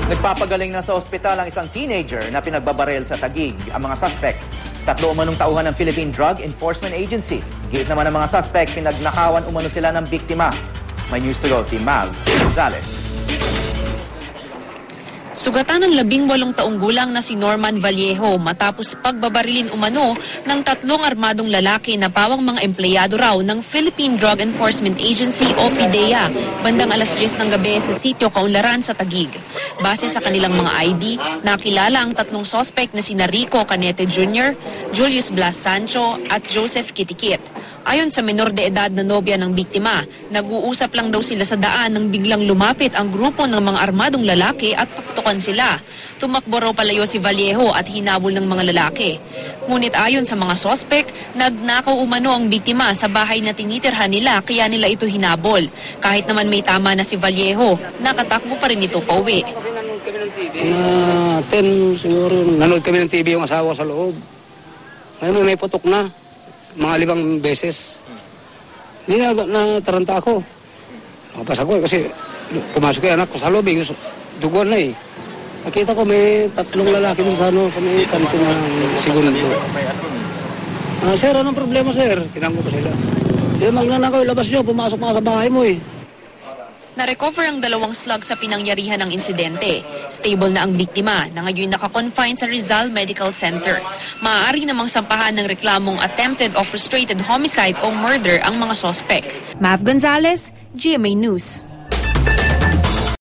Nagpapagaling na sa ospital ang isang teenager na pinagbabaril sa Taguig. Ang mga suspect, 3 umanong tauhan ng Philippine Drug Enforcement Agency. Giit naman ng mga suspect, pinagnakawan umano sila ng biktima. May news to go si Mav Gonzalez. Sugatan ng 18 taong gulang na si Norman Vallejo matapos pagbabarilin umano ng 3 armadong lalaki na pawang mga empleyado raw ng Philippine Drug Enforcement Agency o PDEA bandang alas 10 ng gabi sa sitio Kaunlaran sa Taguig. Base sa kanilang mga ID, nakilala ang 3 suspect na sina Rico Canete Jr., Julius Blas Sancho at Joseph Kitikit. Ayon sa menor de edad na nobya ng biktima, nag-uusap lang daw sila sa daan nang biglang lumapit ang grupo ng mga armadong lalaki at paktukan sila. Tumakbo raw palayo si Vallejo at hinabol ng mga lalaki. Ngunit ayon sa mga sospek, nagnakaw umano ang biktima sa bahay na tinitirhan nila kaya nila ito hinabol. Kahit naman may tama na si Vallejo, nakatakbo pa rin ito pauwi. 10 siguro, nanood kami ng TV yung asawa sa loob. Ngayon may putok na. Mga 5 beses. Hindi na taranta ako. Nakapas ako kasi pumasok yung anak ko sa lobby. Duguan na eh. Nakita ko may 3 lalaki dun sa may kanto ng segundo. Sir, anong problema sir? Tinanong ko sila. Hindi magnanakaw, labas nyo, pumasok mga sa bahay mo eh. Na-recover ang 2 slug sa pinangyarihan ng insidente. Stable na ang biktima na ngayon naka-confine sa Rizal Medical Center. Maaari namang sampahan ng reklamong attempted or frustrated homicide o murder ang mga sospek. Mav Gonzalez, GMA News.